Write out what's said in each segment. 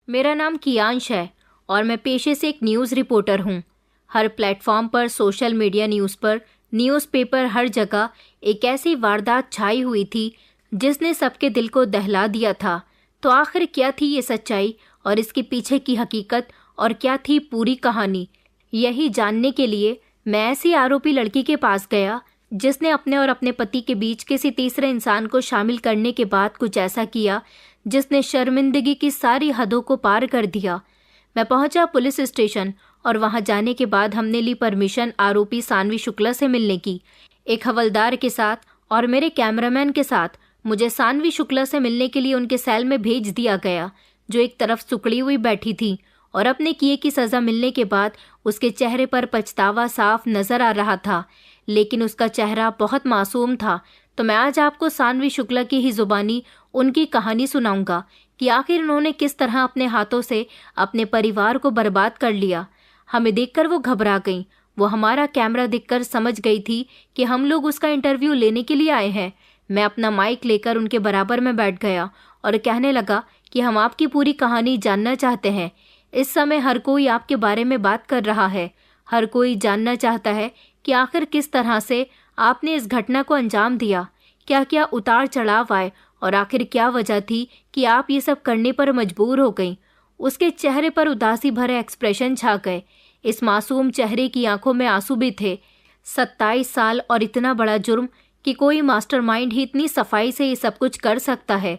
मेरा नाम कियांश है और मैं पेशे से एक न्यूज़ रिपोर्टर हूँ। हर प्लेटफॉर्म पर, सोशल मीडिया न्यूज़ पर, न्यूज़पेपर, हर जगह एक ऐसी वारदात छाई हुई थी जिसने सबके दिल को दहला दिया था। तो आखिर क्या थी ये सच्चाई और इसके पीछे की हकीकत, और क्या थी पूरी कहानी? यही जानने के लिए मैं ऐसी आरोपी लड़की के पास गया जिसने अपने और अपने पति के बीच किसी तीसरे इंसान को शामिल करने के बाद कुछ ऐसा किया जिसने शर्मिंदगी की सारी हदों को पार कर दिया। मैं पहुंचा पुलिस स्टेशन और वहां जाने के बाद हमने ली परमिशन आरोपी सानवी शुक्ला से मिलने की। एक हवलदार के साथ और मेरे कैमरामैन के साथ मुझे सानवी शुक्ला से मिलने के लिए उनके सेल में भेज दिया गया, जो एक तरफ सुकड़ी हुई बैठी थी और अपने किए की सज़ा मिलने के बाद उसके चेहरे पर पछतावा साफ नजर आ रहा था, लेकिन उसका चेहरा बहुत मासूम था। तो मैं आज आपको सानवी शुक्ला की ही जुबानी उनकी कहानी सुनाऊंगा कि आखिर उन्होंने किस तरह अपने हाथों से अपने परिवार को बर्बाद कर लिया। हमें देखकर वो घबरा गईं। वो हमारा कैमरा देखकर समझ गई थी कि हम लोग उसका इंटरव्यू लेने के लिए आए हैं। मैं अपना माइक लेकर उनके बराबर में बैठ गया और कहने लगा कि हम आपकी पूरी कहानी जानना चाहते हैं। इस समय हर कोई आपके बारे में बात कर रहा है। हर कोई जानना चाहता है कि आखिर किस तरह से आपने इस घटना को अंजाम दिया, क्या क्या उतार चढ़ाव आए और आखिर क्या वजह थी कि आप ये सब करने पर मजबूर हो गईं। उसके चेहरे पर उदासी भरे एक्सप्रेशन छा गए। इस मासूम चेहरे की आंखों में आंसू भी थे। 27 साल और इतना बड़ा जुर्म कि कोई मास्टरमाइंड ही इतनी सफाई से ये सब कुछ कर सकता है।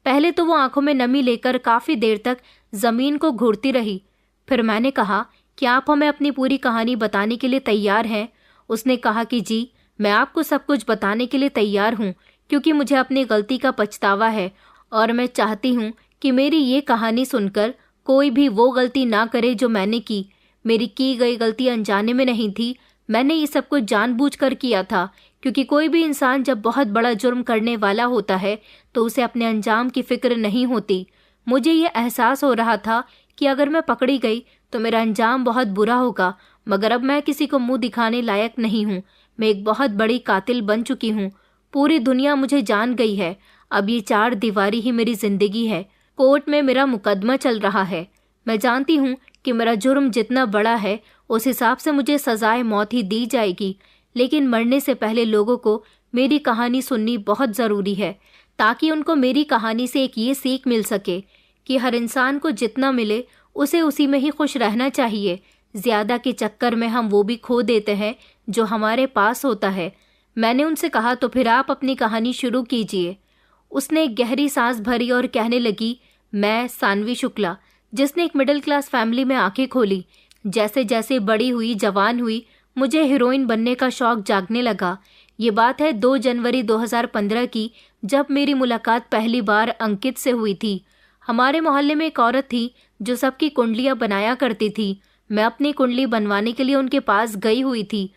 पहले तो वो आंखों में नमी लेकर काफ़ी देर तक ज़मीन को घूरती रही। फिर मैंने कहा कि आप हमें अपनी पूरी कहानी बताने के लिए तैयार हैं? उसने कहा कि जी, मैं आपको सब कुछ बताने के लिए तैयार हूँ, क्योंकि मुझे अपनी गलती का पछतावा है और मैं चाहती हूँ कि मेरी ये कहानी सुनकर कोई भी वो गलती ना करे जो मैंने की। मेरी की गई गलती अनजाने में नहीं थी, मैंने ये सब कुछ जानबूझकर किया था, क्योंकि कोई भी इंसान जब बहुत बड़ा जुर्म करने वाला होता है तो उसे अपने अंजाम की फिक्र नहीं होती। मुझे ये एहसास हो रहा था कि अगर मैं पकड़ी गई तो मेरा अंजाम बहुत बुरा होगा, मगर अब मैं किसी को मुंह दिखाने लायक नहीं हूँ। मैं एक बहुत बड़ी कातिल बन चुकी हूँ। पूरी दुनिया मुझे जान गई है। अब ये 4 दीवारी ही मेरी जिंदगी है। कोर्ट में मेरा मुकदमा चल रहा है। मैं जानती हूँ कि मेरा जुर्म जितना बड़ा है उस हिसाब से मुझे सजाए मौत ही दी जाएगी, लेकिन मरने से पहले लोगों को मेरी कहानी सुननी बहुत ज़रूरी है, ताकि उनको मेरी कहानी से एक ये सीख मिल सके कि हर इंसान को जितना मिले उसे उसी में ही खुश रहना चाहिए। ज़्यादा के चक्कर में हम वो भी खो देते हैं जो हमारे पास होता है। मैंने उनसे कहा, तो फिर आप अपनी कहानी शुरू कीजिए। उसने एक गहरी सांस भरी और कहने लगी, मैं सानवी शुक्ला, जिसने एक मिडिल क्लास फैमिली में आंखें खोली। जैसे जैसे बड़ी हुई, जवान हुई, मुझे हीरोइन बनने का शौक जागने लगा। ये बात है 2 जनवरी 2015 की, जब मेरी मुलाकात पहली बार अंकित से हुई थी। हमारे मोहल्ले में एक औरत थी जो सबकी कुंडलियां बनाया करती थी। मैं अपनी कुंडली बनवाने के लिए उनके पास गई हुई थी।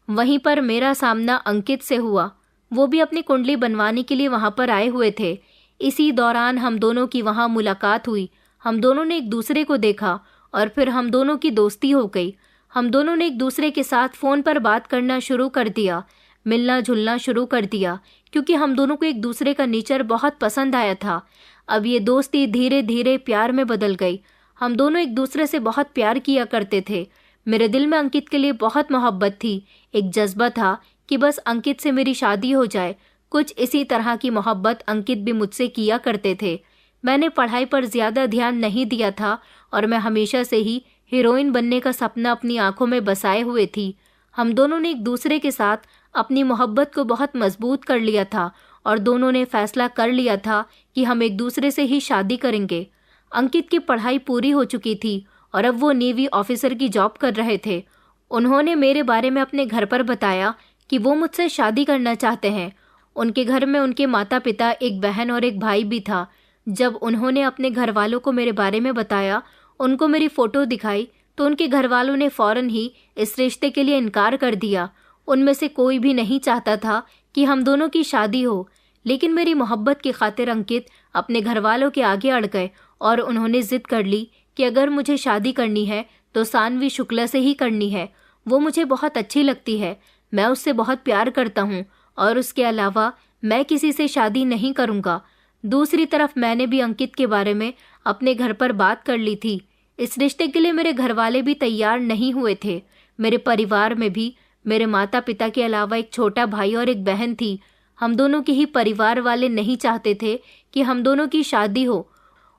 वहीं पर मेरा सामना अंकित से हुआ। वो भी अपनी कुंडली बनवाने के लिए वहां पर आए हुए थे। इसी दौरान हम दोनों की वहां मुलाकात हुई। हम दोनों ने एक दूसरे को देखा और फिर हम दोनों की दोस्ती हो गई। हम दोनों ने एक दूसरे के साथ फ़ोन पर बात करना शुरू कर दिया, मिलना जुलना शुरू कर दिया, क्योंकि हम दोनों को एक दूसरे का नेचर बहुत पसंद आया था। अब ये दोस्ती धीरे धीरे प्यार में बदल गई। हम दोनों एक दूसरे से बहुत प्यार किया करते थे। मेरे दिल में अंकित के लिए बहुत मोहब्बत थी। एक जज्बा था कि बस अंकित से मेरी शादी हो जाए। कुछ इसी तरह की मोहब्बत अंकित भी मुझसे किया करते थे। मैंने पढ़ाई पर ज़्यादा ध्यान नहीं दिया था और मैं हमेशा से ही हीरोइन बनने का सपना अपनी आंखों में बसाए हुए थी। हम दोनों ने एक दूसरे के साथ अपनी मोहब्बत को बहुत मजबूत कर लिया था और दोनों ने फैसला कर लिया था कि हम एक दूसरे से ही शादी करेंगे। अंकित की पढ़ाई पूरी हो चुकी थी और अब वो नेवी ऑफिसर की जॉब कर रहे थे। उन्होंने मेरे बारे में अपने घर पर बताया कि वो मुझसे शादी करना चाहते हैं। उनके घर में उनके माता पिता, एक बहन और एक भाई भी था। जब उन्होंने अपने घर वालों को मेरे बारे में बताया, उनको मेरी फ़ोटो दिखाई, तो उनके घर वालों ने फ़ौरन ही इस रिश्ते के लिए इनकार कर दिया। उनमें से कोई भी नहीं चाहता था कि हम दोनों की शादी हो, लेकिन मेरी मोहब्बत की खातिर अंकित अपने घर वालों के आगे अड़ गए और उन्होंने ज़िद कर ली कि अगर मुझे शादी करनी है तो सानवी शुक्ला से ही करनी है। वो मुझे बहुत अच्छी लगती है, मैं उससे बहुत प्यार करता हूँ और उसके अलावा मैं किसी से शादी नहीं करूँगा। दूसरी तरफ मैंने भी अंकित के बारे में अपने घर पर बात कर ली थी। इस रिश्ते के लिए मेरे घर वाले भी तैयार नहीं हुए थे। मेरे परिवार में भी मेरे माता पिता के अलावा एक छोटा भाई और एक बहन थी। हम दोनों के ही परिवार वाले नहीं चाहते थे कि हम दोनों की शादी हो।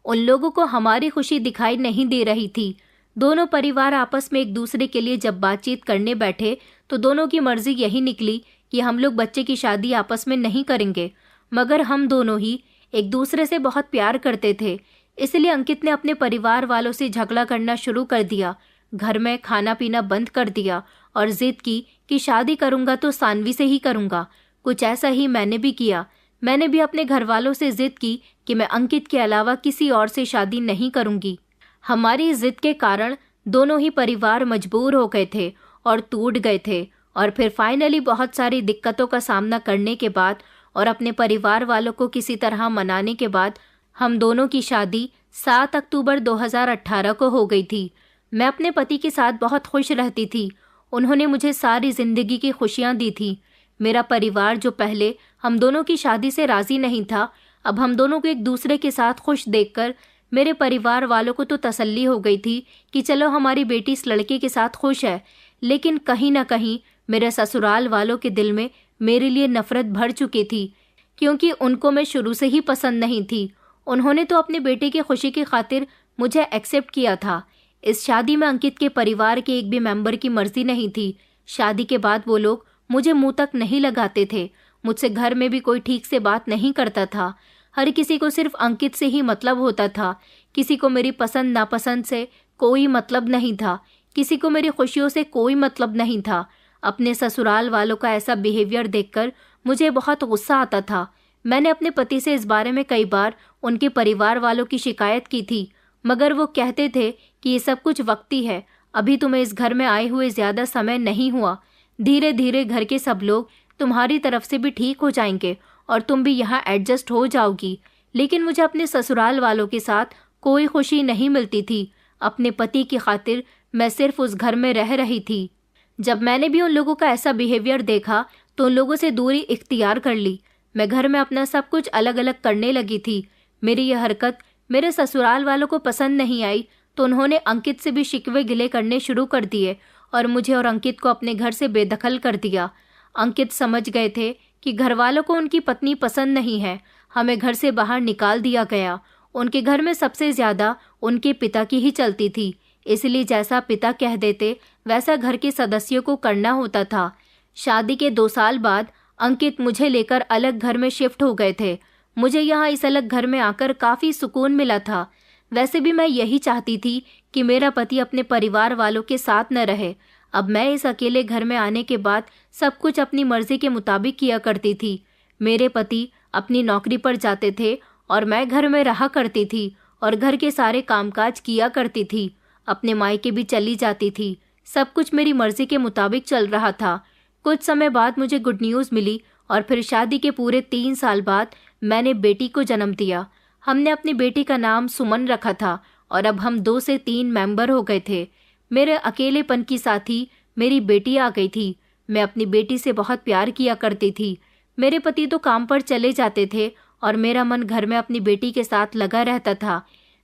उन लोगों को हमारी खुशी दिखाई नहीं दे रही थी। दोनों परिवार आपस में एक दूसरे के लिए जब बातचीत करने बैठे तो दोनों की मर्जी यही निकली कि हम लोग बच्चे की शादी आपस में नहीं करेंगे। मगर हम दोनों ही एक दूसरे से बहुत प्यार करते थे, इसलिए अंकित ने अपने परिवार वालों से झगड़ा करना शुरू कर दिया। घर में खाना पीना बंद कर दिया और जिद की कि शादी करूंगा तो सानवी से ही करूंगा। कुछ ऐसा ही मैंने भी किया। मैंने भी अपने घर वालों से जिद की कि मैं अंकित के अलावा किसी और से शादी नहीं करूंगी। हमारी जिद के कारण दोनों ही परिवार मजबूर हो गए थे और टूट गए थे। और फिर फाइनली बहुत सारी दिक्कतों का सामना करने के बाद और अपने परिवार वालों को किसी तरह मनाने के बाद हम दोनों की शादी 7 अक्टूबर 2018 को हो गई थी। मैं अपने पति के साथ बहुत खुश रहती थी। उन्होंने मुझे सारी जिंदगी की खुशियां दी थी। मेरा परिवार जो पहले हम दोनों की शादी से राजी नहीं था, अब हम दोनों को एक दूसरे के साथ खुश देखकर मेरे परिवार वालों को तो तसल्ली हो गई थी कि चलो हमारी बेटी इस लड़के के साथ खुश है। लेकिन कहीं ना कहीं मेरे ससुराल वालों के दिल में मेरे लिए नफरत भर चुकी थी, क्योंकि उनको मैं शुरू से ही पसंद नहीं थी। उन्होंने तो अपने बेटे की खुशी की खातिर मुझे एक्सेप्ट किया था। इस शादी में अंकित के परिवार के एक भी मेंबर की मर्जी नहीं थी। शादी के बाद वो लोग मुझे मुंह तक नहीं लगाते थे। मुझसे घर में भी कोई ठीक से बात नहीं करता था। हर किसी को सिर्फ अंकित से ही मतलब होता था। किसी को मेरी पसंद नापसंद से कोई मतलब नहीं था। किसी को मेरी खुशियों से कोई मतलब नहीं था। अपने ससुराल वालों का ऐसा बिहेवियर देखकर मुझे बहुत गुस्सा आता था। मैंने अपने पति से इस बारे में कई बार उनके परिवार वालों की शिकायत की थी, मगर वो कहते थे कि ये सब कुछ वक्ती है, अभी तुम्हें इस घर में आए हुए ज़्यादा समय नहीं हुआ। धीरे धीरे घर के सब लोग तुम्हारी तरफ से भी ठीक हो जाएंगे और तुम भी यहाँ एडजस्ट हो जाओगी। लेकिन मुझे अपने ससुराल वालों के साथ कोई खुशी नहीं मिलती थी। अपने पति की खातिर मैं सिर्फ उस घर में रह रही थी। जब मैंने भी उन लोगों का ऐसा बिहेवियर देखा तो उन लोगों से दूरी इख्तियार कर ली। मैं घर में अपना सब कुछ अलग अलग करने लगी थी। मेरी यह हरकत मेरे ससुराल वालों को पसंद नहीं आई तो उन्होंने अंकित से भी शिकवे गिले करने शुरू कर दिए और मुझे और अंकित को अपने घर से बेदखल कर दिया। अंकित समझ गए थे कि घर वालों को उनकी पत्नी पसंद नहीं है। हमें घर से बाहर निकाल दिया गया। उनके घर में सबसे ज़्यादा उनके पिता की ही चलती थी, इसलिए जैसा पिता कह देते वैसा घर के सदस्यों को करना होता था। शादी के 2 साल बाद अंकित मुझे लेकर अलग घर में शिफ्ट हो गए थे। मुझे यहाँ इस अलग घर में आकर काफ़ी सुकून मिला था। वैसे भी मैं यही चाहती थी कि मेरा पति अपने परिवार वालों के साथ न रहे। अब मैं इस अकेले घर में आने के बाद सब कुछ अपनी मर्जी के मुताबिक किया करती थी। मेरे पति अपनी नौकरी पर जाते थे और मैं घर में रहा करती थी और घर के सारे कामकाज किया करती थी। अपने मायके भी चली जाती थी। सब कुछ मेरी मर्जी के मुताबिक चल रहा था। कुछ समय बाद मुझे गुड न्यूज़ मिली और फिर शादी के पूरे 3 साल बाद मैंने बेटी को जन्म दिया। हमने अपनी बेटी का नाम सुमन रखा था और अब हम 2 से 3 मेंबर हो गए थे। मेरे अकेलेपन की साथी मेरी बेटी आ गई थी। मैं अपनी बेटी से बहुत प्यार किया करती थी। मेरे पति तो काम पर चले जाते थे और मेरा मन घर में अपनी बेटी के साथ लगा रहता था।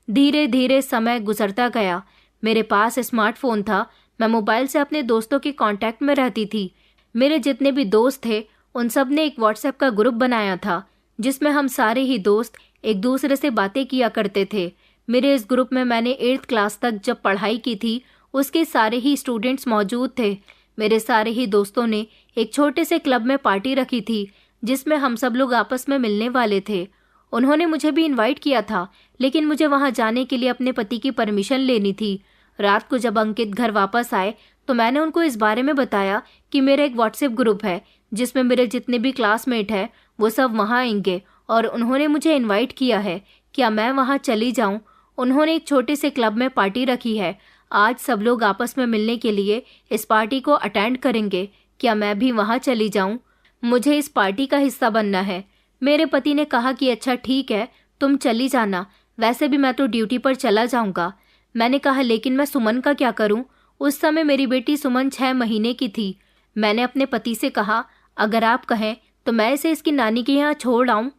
धीरे धीरे समय गुजरता गया। मेरे पास स्मार्टफोन था। मैं मोबाइल से अपने दोस्तों के कांटेक्ट में रहती थी। मेरे जितने भी दोस्त थे उन सब ने एक व्हाट्सएप का ग्रुप बनाया था जिसमें हम सारे ही दोस्त एक दूसरे से बातें किया करते थे। मेरे इस ग्रुप में मैंने 8th क्लास तक जब पढ़ाई की थी उसके सारे ही स्टूडेंट्स मौजूद थे। मेरे सारे ही दोस्तों ने एक छोटे से क्लब में पार्टी रखी थी जिसमें हम सब लोग आपस में मिलने वाले थे। उन्होंने मुझे भी इनवाइट किया था, लेकिन मुझे वहां जाने के लिए अपने पति की परमिशन लेनी थी। रात को जब अंकित घर वापस आए तो मैंने उनको इस बारे में बताया कि मेरा एक व्हाट्सएप ग्रुप है जिसमें मेरे जितने भी क्लासमेट हैं वो सब वहाँ आएंगे और उन्होंने मुझे इनवाइट किया है। क्या मैं वहाँ चली जाऊँ? उन्होंने एक छोटे से क्लब में पार्टी रखी है। आज सब लोग आपस में मिलने के लिए इस पार्टी को अटेंड करेंगे। क्या मैं भी वहाँ चली जाऊँ? मुझे इस पार्टी का हिस्सा बनना है। मेरे पति ने कहा कि अच्छा ठीक है, तुम चली जाना, वैसे भी मैं तो ड्यूटी पर चला जाऊँगा। मैंने कहा लेकिन मैं सुमन का क्या करूँ? उस समय मेरी बेटी सुमन 6 महीने की थी। मैंने अपने पति से कहा अगर आप कहें तो मैं इसे इसकी नानी के यहाँ छोड़ आऊँ।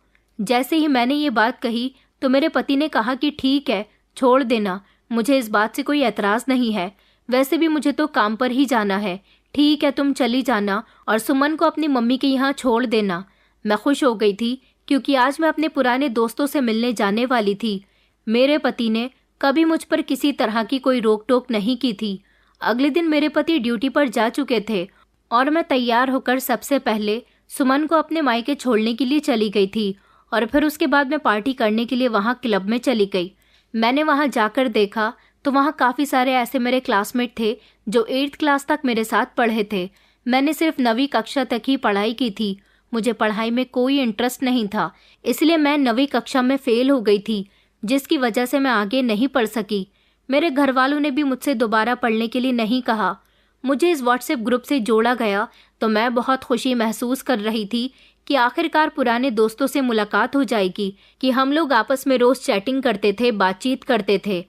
जैसे ही मैंने ये बात कही तो मेरे पति ने कहा कि ठीक है, छोड़ देना, मुझे इस बात से कोई एतराज़ नहीं है, वैसे भी मुझे तो काम पर ही जाना है, ठीक है तुम चली जाना और सुमन को अपनी मम्मी के यहाँ छोड़ देना। मैं खुश हो गई थी क्योंकि आज मैं अपने पुराने दोस्तों से मिलने जाने वाली थी। मेरे पति ने कभी मुझ पर किसी तरह की कोई रोक टोक नहीं की थी। अगले दिन मेरे पति ड्यूटी पर जा चुके थे और मैं तैयार होकर सबसे पहले सुमन को अपने मायके छोड़ने के लिए चली गई थी और फिर उसके बाद मैं पार्टी करने के लिए वहाँ क्लब में चली गई। मैंने वहाँ जाकर देखा तो वहाँ काफ़ी सारे ऐसे मेरे क्लासमेट थे जो 8th क्लास तक मेरे साथ पढ़े थे। मैंने सिर्फ 9वीं कक्षा तक ही पढ़ाई की थी, मुझे पढ़ाई में कोई इंटरेस्ट नहीं था, इसलिए मैं 9वीं कक्षा में फ़ेल हो गई थी, जिसकी वजह से मैं आगे नहीं पढ़ सकी। मेरे घर वालों ने भी मुझसे दोबारा पढ़ने के लिए नहीं कहा। मुझे इस व्हाट्सएप ग्रुप से जोड़ा गया तो मैं बहुत खुशी महसूस कर रही थी कि आखिरकार पुराने दोस्तों से मुलाकात हो जाएगी, कि हम लोग आपस में रोज़ चैटिंग करते थे, बातचीत करते थे।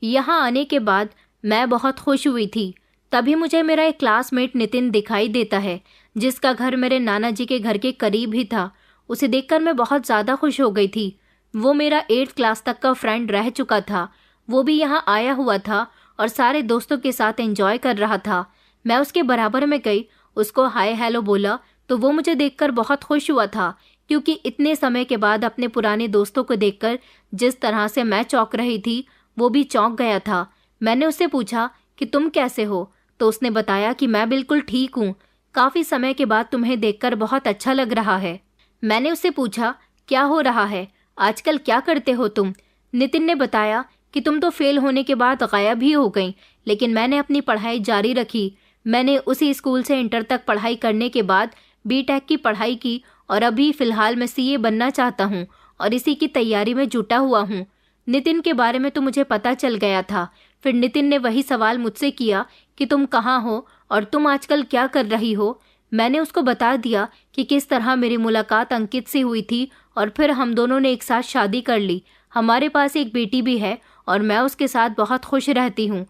यहाँ आने के बाद मैं बहुत खुश हुई थी। तभी मुझे मेरा एक क्लासमेट नितिन दिखाई देता है, जिसका घर मेरे नाना जी के घर के करीब ही था। उसे देखकर मैं बहुत ज़्यादा खुश हो गई थी। वो मेरा 8th क्लास तक का फ्रेंड रह चुका था। वो भी यहाँ आया हुआ था और सारे दोस्तों के साथ एंजॉय कर रहा था। मैं उसके बराबर में गई, उसको हाय हेलो बोला तो वो मुझे देखकर बहुत खुश हुआ था, क्योंकि इतने समय के बाद अपने पुराने दोस्तों को देखकर जिस तरह से मैं चौंक रही थी वो भी चौंक गया था। मैंने उससे पूछा कि तुम कैसे हो, तो उसने बताया कि मैं बिल्कुल ठीक हूँ, काफ़ी समय के बाद तुम्हें देखकर बहुत अच्छा लग रहा है। मैंने उससे पूछा क्या हो रहा है, आजकल क्या करते हो तुम। नितिन ने बताया कि तुम तो फेल होने के बाद गायब ही हो गई, लेकिन मैंने अपनी पढ़ाई जारी रखी। मैंने उसी स्कूल से इंटर तक पढ़ाई करने के बाद बीटेक की पढ़ाई की और अभी फ़िलहाल मैं सीए बनना चाहता हूँ और इसी की तैयारी में जुटा हुआ हूँ। नितिन के बारे में तो मुझे पता चल गया था। फिर नितिन ने वही सवाल मुझसे किया कि तुम कहाँ हो और तुम आजकल क्या कर रही हो। मैंने उसको बता दिया कि किस तरह मेरी मुलाकात अंकित से हुई थी और फिर हम दोनों ने एक साथ शादी कर ली। हमारे पास एक बेटी भी है और मैं उसके साथ बहुत खुश रहती हूँ।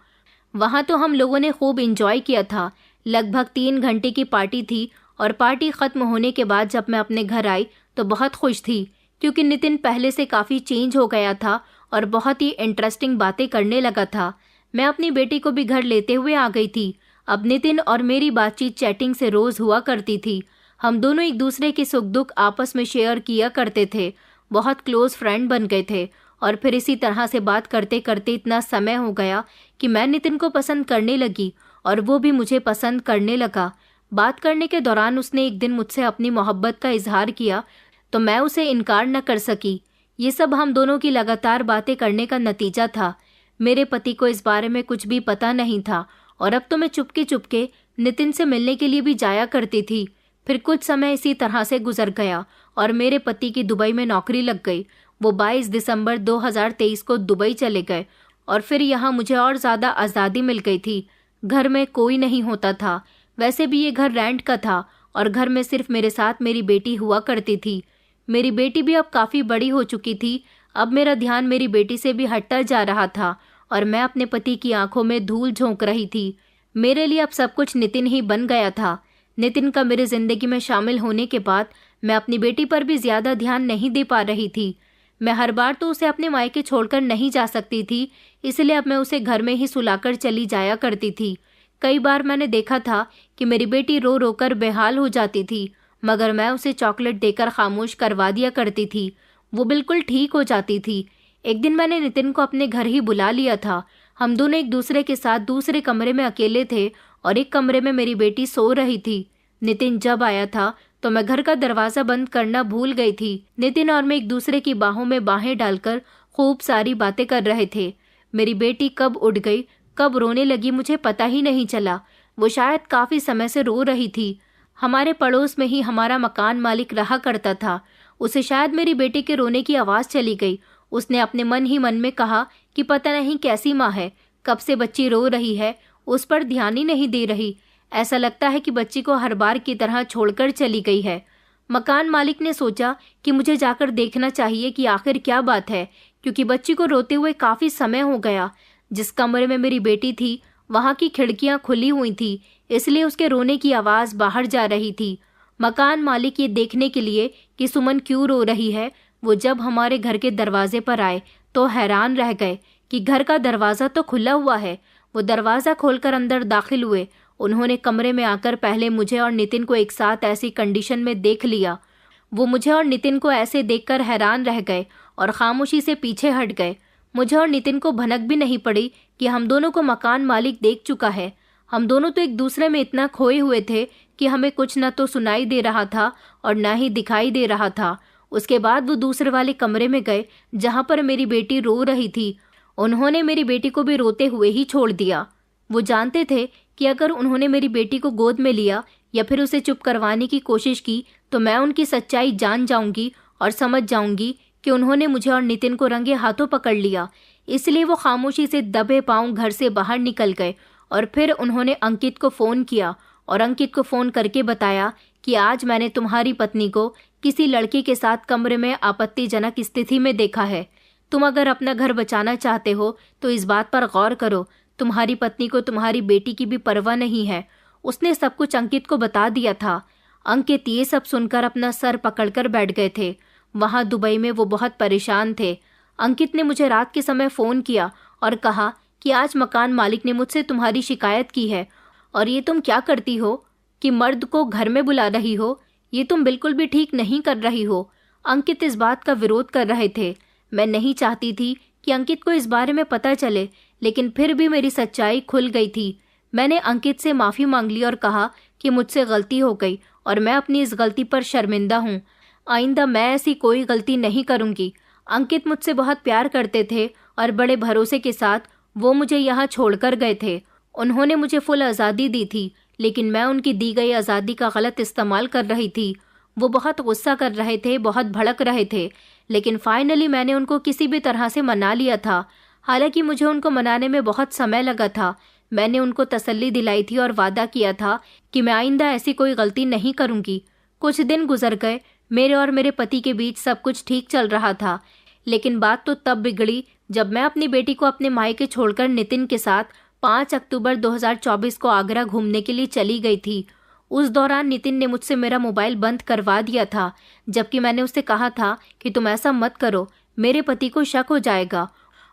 वहाँ तो हम लोगों ने खूब इंजॉय किया था। लगभग 3 घंटे की पार्टी थी और पार्टी ख़त्म होने के बाद जब मैं अपने घर आई तो बहुत खुश थी, क्योंकि नितिन पहले से काफ़ी चेंज हो गया था और बहुत ही इंटरेस्टिंग बातें करने लगा था। मैं अपनी बेटी को भी घर लेते हुए आ गई थी। अब नितिन और मेरी बातचीत चैटिंग से रोज़ हुआ करती थी। हम दोनों एक दूसरे के सुख दुख आपस में शेयर किया करते थे, बहुत क्लोज फ्रेंड बन गए थे। और फिर इसी तरह से बात करते करते इतना समय हो गया कि मैं नितिन को पसंद करने लगी और वो भी मुझे पसंद करने लगा। बात करने के दौरान उसने एक दिन मुझसे अपनी मोहब्बत का इजहार किया तो मैं उसे इनकार न कर सकी। ये सब हम दोनों की लगातार बातें करने का नतीजा था। मेरे पति को इस बारे में कुछ भी पता नहीं था और अब तो मैं चुपके चुपके नितिन से मिलने के लिए भी जाया करती थी। फिर कुछ समय इसी तरह से गुजर गया और मेरे पति की दुबई में नौकरी लग गई। वो 22 दिसंबर 2023 को दुबई चले गए और फिर यहाँ मुझे और ज़्यादा आज़ादी मिल गई थी। घर में कोई नहीं होता था, वैसे भी ये घर रेंट का था और घर में सिर्फ मेरे साथ मेरी बेटी हुआ करती थी। मेरी बेटी भी अब काफ़ी बड़ी हो चुकी थी। अब मेरा ध्यान मेरी बेटी से भी हटता जा रहा था और मैं अपने पति की आंखों में धूल झोंक रही थी। मेरे लिए अब सब कुछ नितिन ही बन गया था। नितिन का मेरी ज़िंदगी में शामिल होने के बाद मैं अपनी बेटी पर भी ज़्यादा ध्यान नहीं दे पा रही थी। मैं हर बार तो उसे अपने मायके छोड़कर नहीं जा सकती थी, इसलिए अब मैं उसे घर में ही सुलाकर चली जाया करती थी। कई बार मैंने देखा था कि मेरी बेटी रो रो कर बेहाल हो जाती थी, मगर मैं उसे चॉकलेट देकर खामोश करवा दिया करती थी। वो बिल्कुल ठीक हो जाती थी। एक दिन मैंने नितिन को अपने घर ही बुला लिया था। हम दोनों एक दूसरे के साथ दूसरे कमरे में अकेले थे और एक कमरे में मेरी बेटी सो रही थी। नितिन जब आया था तो मैं घर का दरवाज़ा बंद करना भूल गई थी। नितिन और मैं एक दूसरे की बाहों में बाहें डालकर खूब सारी बातें कर रहे थे। मेरी बेटी कब उठ गई, कब रोने लगी, मुझे पता ही नहीं चला। वो शायद काफ़ी समय से रो रही थी। हमारे पड़ोस में ही हमारा मकान मालिक रहा करता था। उसे शायद मेरी बेटी के रोने की आवाज़ चली गई। उसने अपने मन ही मन में कहा कि पता नहीं कैसी माँ है, कब से बच्ची रो रही है, उस पर ध्यान ही नहीं दे रही। ऐसा लगता है कि बच्ची को हर बार की तरह छोड़कर चली गई है। मकान मालिक ने सोचा कि मुझे जाकर देखना चाहिए कि आखिर क्या बात है, क्योंकि बच्ची को रोते हुए काफ़ी समय हो गया। जिस कमरे में मेरी बेटी थी वहाँ की खिड़कियाँ खुली हुई थी, इसलिए उसके रोने की आवाज़ बाहर जा रही थी। मकान मालिक ये देखने के लिए कि सुमन क्यों रो रही है, वो जब हमारे घर के दरवाजे पर आए तो हैरान रह गए कि घर का दरवाज़ा तो खुला हुआ है। वो दरवाज़ा खोलकर अंदर दाखिल हुए। उन्होंने कमरे में आकर पहले मुझे और नितिन को एक साथ ऐसी कंडीशन में देख लिया। वो मुझे और नितिन को ऐसे देखकर हैरान रह गए और खामोशी से पीछे हट गए। मुझे और नितिन को भनक भी नहीं पड़ी कि हम दोनों को मकान मालिक देख चुका है। हम दोनों तो एक दूसरे में इतना खोए हुए थे कि हमें कुछ न तो सुनाई दे रहा था और न ही दिखाई दे रहा था। उसके बाद वो दूसरे वाले कमरे में गए जहाँ पर मेरी बेटी रो रही थी। उन्होंने मेरी बेटी को भी रोते हुए ही छोड़ दिया। वो जानते थे कि अगर उन्होंने मेरी बेटी को गोद में लिया या फिर उसे चुप करवाने की कोशिश की तो मैं उनकी सच्चाई जान जाऊंगी और समझ जाऊंगी कि उन्होंने मुझे और नितिन को रंगे हाथों पकड़ लिया। इसलिए वो खामोशी से दबे पांव घर से बाहर निकल गए और फिर उन्होंने अंकित को फ़ोन किया और अंकित को फ़ोन करके बताया कि आज मैंने तुम्हारी पत्नी को किसी लड़के के साथ कमरे में आपत्तिजनक स्थिति में देखा है। तुम अगर अपना घर बचाना चाहते हो तो इस बात पर गौर करो। तुम्हारी पत्नी को तुम्हारी बेटी की भी परवाह नहीं है। उसने सब कुछ अंकित को बता दिया था। अंकित ये सब सुनकर अपना सर पकड़कर बैठ गए थे। वहाँ दुबई में वो बहुत परेशान थे। अंकित ने मुझे रात के समय फ़ोन किया और कहा कि आज मकान मालिक ने मुझसे तुम्हारी शिकायत की है और ये तुम क्या करती हो कि मर्द को घर में बुला रही हो। ये तुम बिल्कुल भी ठीक नहीं कर रही हो। अंकित इस बात का विरोध कर रहे थे। मैं नहीं चाहती थी कि अंकित को इस बारे में पता चले, लेकिन फिर भी मेरी सच्चाई खुल गई थी। मैंने अंकित से माफ़ी मांग ली और कहा कि मुझसे गलती हो गई और मैं अपनी इस गलती पर शर्मिंदा हूँ। आइंदा मैं ऐसी कोई गलती नहीं करूँगी। अंकित मुझसे बहुत प्यार करते थे और बड़े भरोसे के साथ वो मुझे यहाँ छोड़कर गए थे। उन्होंने मुझे फुल आज़ादी दी थी, लेकिन मैं उनकी दी गई आज़ादी का गलत इस्तेमाल कर रही थी। वो बहुत गुस्सा कर रहे थे, बहुत भड़क रहे थे, लेकिन फाइनली मैंने उनको किसी भी तरह से मना लिया था। हालांकि मुझे उनको मनाने में बहुत समय लगा था। मैंने उनको तसल्ली दिलाई थी और वादा किया था कि मैं आइंदा ऐसी कोई गलती नहीं करूँगी। कुछ दिन गुजर गए। मेरे और मेरे पति के बीच सब कुछ ठीक चल रहा था, लेकिन बात तो तब बिगड़ी जब मैं अपनी बेटी को अपने मायके छोड़कर नितिन के साथ 5 अक्टूबर 2024 को आगरा घूमने के लिए चली गई थी। उस दौरान नितिन ने मुझसे मेरा मोबाइल बंद करवा दिया था, जबकि मैंने उससे कहा था कि तुम ऐसा मत करो, मेरे पति को शक हो जाएगा।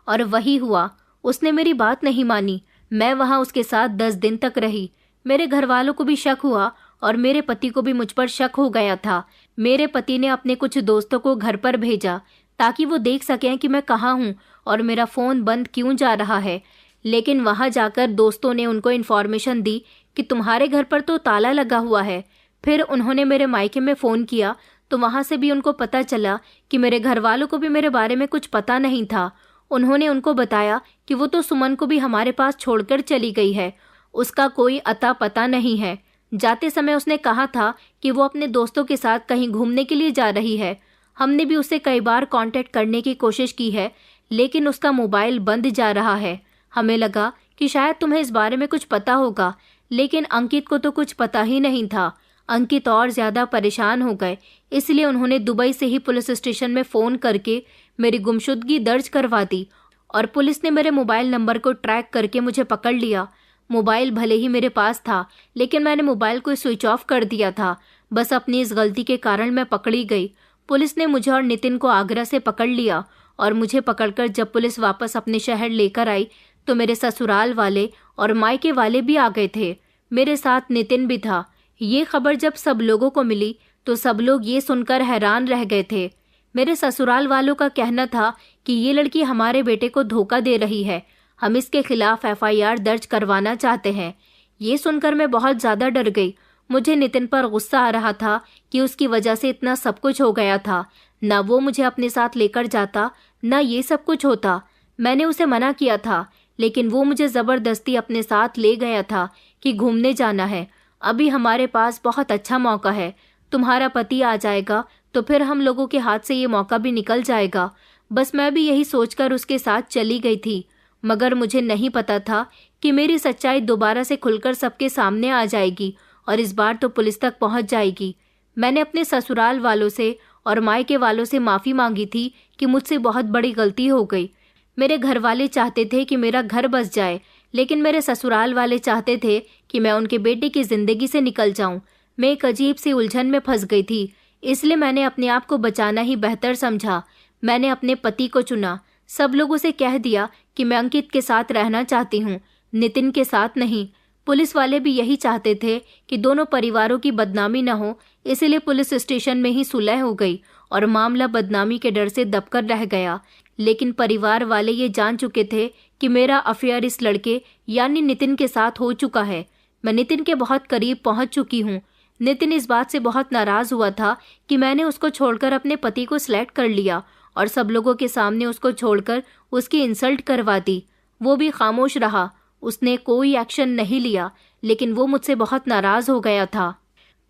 और वही हुआ। उसने मेरी बात नहीं मानी। मैं वहाँ उसके साथ 10 दिन तक रही। मेरे घर वालों को भी शक हुआ और मेरे पति को भी मुझ पर शक हो गया था। मेरे पति ने अपने कुछ दोस्तों को घर पर भेजा ताकि वो देख सकें कि मैं कहाँ हूँ और मेरा फ़ोन बंद क्यों जा रहा है। लेकिन वहाँ जाकर दोस्तों ने उनको इन्फॉर्मेशन दी कि तुम्हारे घर पर तो ताला लगा हुआ है। फिर उन्होंने मेरे मायके में फ़ोन किया तो वहाँ से भी उनको पता चला कि मेरे घर वालों को भी मेरे बारे में कुछ पता नहीं था। उन्होंने उनको बताया कि वो तो सुमन को भी हमारे पास छोड़कर चली गई है, उसका कोई अता पता नहीं है। जाते समय उसने कहा था कि वो अपने दोस्तों के साथ कहीं घूमने के लिए जा रही है। हमने भी उसे कई बार कांटेक्ट करने की कोशिश की है, लेकिन उसका मोबाइल बंद जा रहा है। हमें लगा कि शायद तुम्हें इस बारे में कुछ पता होगा, लेकिन अंकित को तो कुछ पता ही नहीं था। अंकित और ज़्यादा परेशान हो गए, इसलिए उन्होंने दुबई से ही पुलिस स्टेशन में फ़ोन करके मेरी गुमशुदगी दर्ज करवा दी और पुलिस ने मेरे मोबाइल नंबर को ट्रैक करके मुझे पकड़ लिया। मोबाइल भले ही मेरे पास था, लेकिन मैंने मोबाइल को स्विच ऑफ कर दिया था। बस अपनी इस गलती के कारण मैं पकड़ी गई। पुलिस ने मुझे और नितिन को आगरा से पकड़ लिया और मुझे पकड़कर जब पुलिस वापस अपने शहर लेकर आई तो मेरे ससुराल वाले और मायके वाले भी आ गए थे। मेरे साथ नितिन भी था। ये खबर जब सब लोगों को मिली तो सब लोग ये सुनकर हैरान रह गए थे। मेरे ससुराल वालों का कहना था कि ये लड़की हमारे बेटे को धोखा दे रही है, हम इसके खिलाफ FIR दर्ज करवाना चाहते हैं। ये सुनकर मैं बहुत ज़्यादा डर गई। मुझे नितिन पर गुस्सा आ रहा था कि उसकी वजह से इतना सब कुछ हो गया था। ना वो मुझे अपने साथ लेकर जाता, ना ये सब कुछ होता। मैंने उसे मना किया था, लेकिन वो मुझे ज़बरदस्ती अपने साथ ले गया था कि घूमने जाना है। अभी हमारे पास बहुत अच्छा मौका है, तुम्हारा पति आ जाएगा तो फिर हम लोगों के हाथ से ये मौका भी निकल जाएगा। बस मैं भी यही सोचकर उसके साथ चली गई थी, मगर मुझे नहीं पता था कि मेरी सच्चाई दोबारा से खुलकर सबके सामने आ जाएगी और इस बार तो पुलिस तक पहुंच जाएगी। मैंने अपने ससुराल वालों से और मायके वालों से माफ़ी मांगी थी कि मुझसे बहुत बड़ी गलती हो गई। मेरे घर वाले चाहते थे कि मेरा घर बस जाए, लेकिन मेरे ससुराल वाले चाहते थे कि मैं उनके बेटे की ज़िंदगी से निकल जाऊं। मैं एक अजीब सी उलझन में फंस गई थी। इसलिए मैंने अपने आप को बचाना ही बेहतर समझा। मैंने अपने पति को चुना। सब लोगों से कह दिया कि मैं अंकित के साथ रहना चाहती हूँ, नितिन के साथ नहीं। पुलिस वाले भी यही चाहते थे कि दोनों परिवारों की बदनामी न हो, इसलिए पुलिस स्टेशन में ही सुलह हो गई और मामला बदनामी के डर से दबकर रह गया। लेकिन परिवार वाले ये जान चुके थे कि मेरा अफेयर इस लड़के यानी नितिन के साथ हो चुका है। मैं नितिन के बहुत करीब पहुंच चुकी हूँ। नितिन इस बात से बहुत नाराज हुआ था कि मैंने उसको छोड़कर अपने पति को सिलेक्ट कर लिया और सब लोगों के सामने उसको छोड़कर उसकी इंसल्ट करवा दी। वो भी खामोश रहा, उसने कोई एक्शन नहीं लिया, लेकिन वो मुझसे बहुत नाराज हो गया था।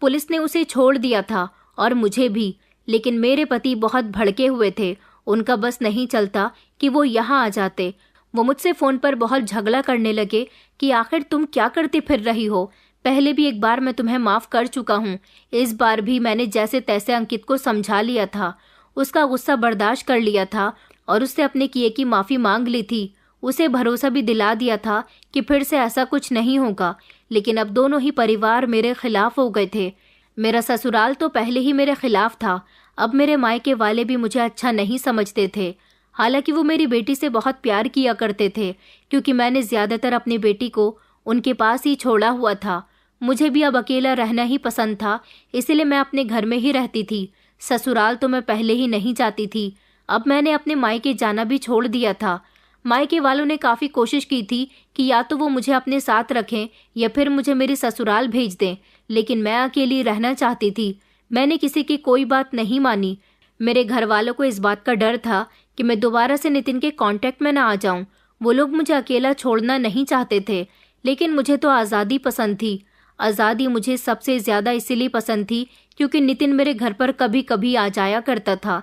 पुलिस ने उसे छोड़ दिया था और मुझे भी, लेकिन मेरे पति बहुत भड़के हुए थे। उनका बस नहीं चलता कि वो यहाँ आ जाते। वो मुझसे फ़ोन पर बहुत झगड़ा करने लगे कि आखिर तुम क्या करती फिर रही हो। पहले भी एक बार मैं तुम्हें माफ़ कर चुका हूँ। इस बार भी मैंने जैसे तैसे अंकित को समझा लिया था, उसका गुस्सा बर्दाश्त कर लिया था और उससे अपने किए की माफ़ी मांग ली थी। उसे भरोसा भी दिला दिया था कि फिर से ऐसा कुछ नहीं होगा। लेकिन अब दोनों ही परिवार मेरे खिलाफ हो गए थे। मेरा ससुराल तो पहले ही मेरे खिलाफ था। अब मेरे मायके वाले भी मुझे अच्छा नहीं समझते थे। हालांकि वो मेरी बेटी से बहुत प्यार किया करते थे, क्योंकि मैंने ज़्यादातर अपनी बेटी को उनके पास ही छोड़ा हुआ था। मुझे भी अब अकेला रहना ही पसंद था, इसलिए मैं अपने घर में ही रहती थी। ससुराल तो मैं पहले ही नहीं जाती थी। अब मैंने अपने मायके जाना भी छोड़ दिया था। मायके वालों ने काफ़ी कोशिश की थी कि या तो वो मुझे अपने साथ रखें या फिर मुझे मेरे ससुराल भेज दें, लेकिन मैं अकेली रहना चाहती थी। मैंने किसी की कोई बात नहीं मानी। मेरे घर वालों को इस बात का डर था कि मैं दोबारा से नितिन के कांटेक्ट में ना आ जाऊं। वो लोग मुझे अकेला छोड़ना नहीं चाहते थे, लेकिन मुझे तो आज़ादी पसंद थी। आज़ादी मुझे सबसे ज़्यादा इसीलिए पसंद थी क्योंकि नितिन मेरे घर पर कभी कभी आ जाया करता था।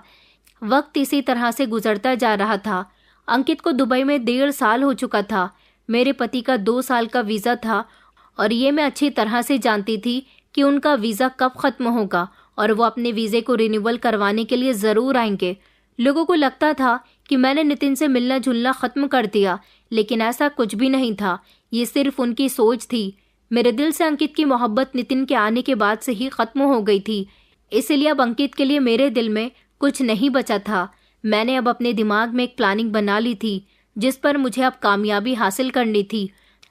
वक्त इसी तरह से गुजरता जा रहा था। अंकित को दुबई में 1.5 साल हो चुका था। मेरे पति का 2 साल का वीज़ा था और ये मैं अच्छी तरह से जानती थी कि उनका वीज़ा कब ख़त्म होगा और वो अपने वीज़े को रिन्यूअल करवाने के लिए ज़रूर आएंगे। लोगों को लगता था कि मैंने नितिन से मिलना जुलना ख़त्म कर दिया, लेकिन ऐसा कुछ भी नहीं था। ये सिर्फ उनकी सोच थी। मेरे दिल से अंकित की मोहब्बत नितिन के आने के बाद से ही ख़त्म हो गई थी। इसलिए अब अंकित के लिए मेरे दिल में कुछ नहीं बचा था। मैंने अब अपने दिमाग में एक प्लानिंग बना ली थी जिस पर मुझे अब कामयाबी हासिल करनी थी।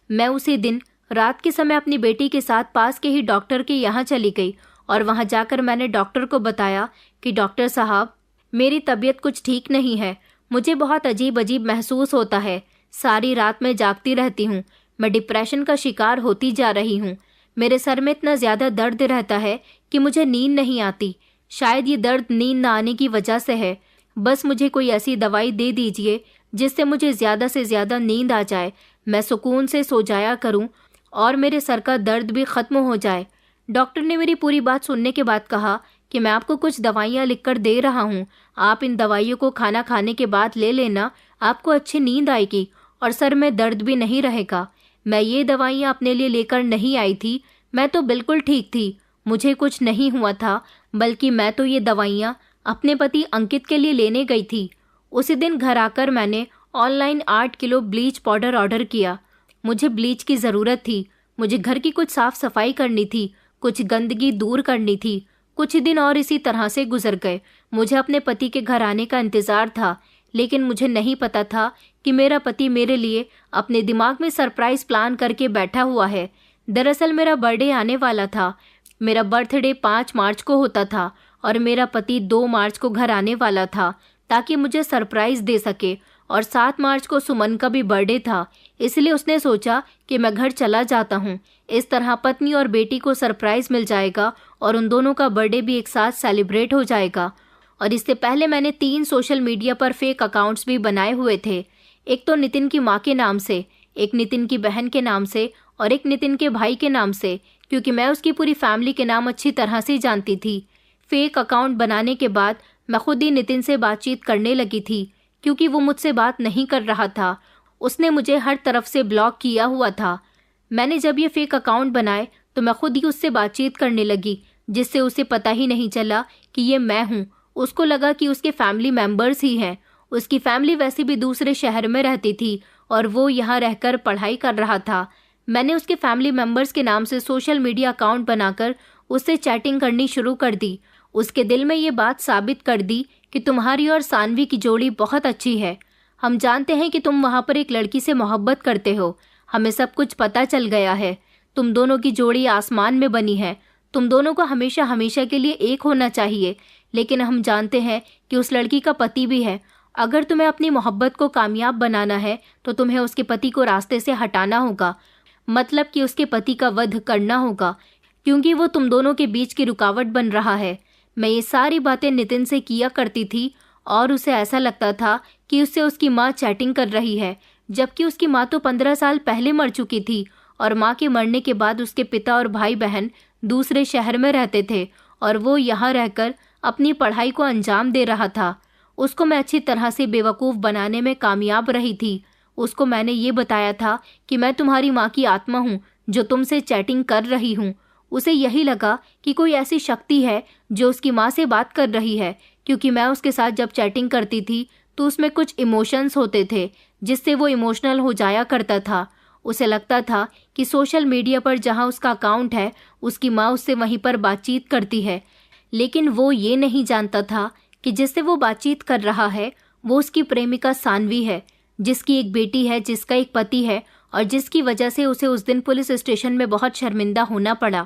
मैं उसी दिन रात के समय अपनी बेटी के साथ पास के ही डॉक्टर के यहाँ चली गई और वहाँ जाकर मैंने डॉक्टर को बताया कि डॉक्टर साहब, मेरी तबीयत कुछ ठीक नहीं है। मुझे बहुत अजीब अजीब महसूस होता है। सारी रात मैं जागती रहती हूँ। मैं डिप्रेशन का शिकार होती जा रही हूँ। मेरे सर में इतना ज़्यादा दर्द रहता है कि मुझे नींद नहीं आती। शायद ये दर्द नींद न आने की वजह से है। बस मुझे कोई ऐसी दवाई दे दीजिए जिससे मुझे ज़्यादा से ज़्यादा नींद आ जाए, मैं सुकून से सो जाया करूं और मेरे सर का दर्द भी ख़त्म हो जाए। डॉक्टर ने मेरी पूरी बात सुनने के बाद कहा कि मैं आपको कुछ दवाइयाँ लिखकर दे रहा हूँ। आप इन दवाइयों को खाना खाने के बाद ले लेना, आपको अच्छी नींद आएगी और सर में दर्द भी नहीं रहेगा। मैं ये दवाइयाँ अपने लिए लेकर नहीं आई थी। मैं तो बिल्कुल ठीक थी। मुझे कुछ नहीं हुआ था, बल्कि मैं तो ये दवाइयाँ अपने पति अंकित के लिए लेने गई थी। उसी दिन घर आकर मैंने online 8 kilo bleach powder order किया। मुझे ब्लीच की ज़रूरत थी। मुझे घर की कुछ साफ़ सफाई करनी थी, कुछ गंदगी दूर करनी थी। कुछ दिन और इसी तरह से गुजर गए। मुझे अपने पति के घर आने का इंतज़ार था, लेकिन मुझे नहीं पता था कि मेरा पति मेरे लिए अपने दिमाग में सरप्राइज़ प्लान करके बैठा हुआ है। दरअसल मेरा बर्थडे आने वाला था। मेरा बर्थडे 5 मार्च को होता था और मेरा पति 2 मार्च को घर आने वाला था ताकि मुझे सरप्राइज़ दे सके। और 7 मार्च को सुमन का भी बर्थडे था, इसलिए उसने सोचा कि मैं घर चला जाता हूँ। इस तरह पत्नी और बेटी को सरप्राइज़ मिल जाएगा और उन दोनों का बर्थडे भी एक साथ सेलिब्रेट हो जाएगा। और इससे पहले मैंने 3 सोशल मीडिया पर फेक अकाउंट्स भी बनाए हुए थे। एक तो नितिन की माँ के नाम से, एक नितिन की बहन के नाम से और एक नितिन के भाई के नाम से, क्योंकि मैं उसकी पूरी फैमिली के नाम अच्छी तरह से जानती थी। फेक अकाउंट बनाने के बाद मैं खुद ही नितिन से बातचीत करने लगी थी, क्योंकि वो मुझसे बात नहीं कर रहा था। उसने मुझे हर तरफ से ब्लॉक किया हुआ था। मैंने जब ये फेक अकाउंट बनाए तो मैं खुद ही उससे बातचीत करने लगी, जिससे उसे पता ही नहीं चला कि ये मैं हूँ। उसको लगा कि उसके फैमिली मेम्बर्स ही हैं। उसकी फैमिली वैसे भी दूसरे शहर में रहती थी और वो यहाँ रहकर पढ़ाई कर रहा था। मैंने उसके फैमिली मेम्बर्स के नाम से सोशल मीडिया अकाउंट बनाकर उससे चैटिंग करनी शुरू कर दी। उसके दिल में ये बात साबित कर दी कि तुम्हारी और सानवी की जोड़ी बहुत अच्छी है। हम जानते हैं कि तुम वहाँ पर एक लड़की से मोहब्बत करते हो। हमें सब कुछ पता चल गया है। तुम दोनों की जोड़ी आसमान में बनी है। तुम दोनों को हमेशा हमेशा के लिए एक होना चाहिए। लेकिन हम जानते हैं कि उस लड़की का पति भी है। अगर तुम्हें अपनी मोहब्बत को कामयाब बनाना है तो तुम्हें उसके पति को रास्ते से हटाना होगा, मतलब कि उसके पति का वध करना होगा, क्योंकि वो तुम दोनों के बीच की रुकावट बन रहा है। मैं ये सारी बातें नितिन से किया करती थी और उसे ऐसा लगता था कि उससे उसकी माँ चैटिंग कर रही है, जबकि उसकी माँ तो 15 साल पहले मर चुकी थी और माँ के मरने के बाद उसके पिता और भाई बहन दूसरे शहर में रहते थे और वो यहाँ रहकर अपनी पढ़ाई को अंजाम दे रहा था। उसको मैं अच्छी तरह से बेवकूफ़ बनाने में कामयाब रही थी। उसको मैंने ये बताया था कि मैं तुम्हारी माँ की आत्मा हूँ जो तुमसे चैटिंग कर रही हूँ। उसे यही लगा कि कोई ऐसी शक्ति है जो उसकी माँ से बात कर रही है, क्योंकि मैं उसके साथ जब चैटिंग करती थी तो उसमें कुछ इमोशंस होते थे जिससे वो इमोशनल हो जाया करता था। उसे लगता था कि सोशल मीडिया पर जहाँ उसका अकाउंट है उसकी माँ उससे वहीं पर बातचीत करती है, लेकिन वो ये नहीं जानता था कि जिससे वो बातचीत कर रहा है वो उसकी प्रेमिका सानवी है, जिसकी एक बेटी है, जिसका एक पति है और जिसकी वजह से उसे उस दिन पुलिस स्टेशन में बहुत शर्मिंदा होना पड़ा।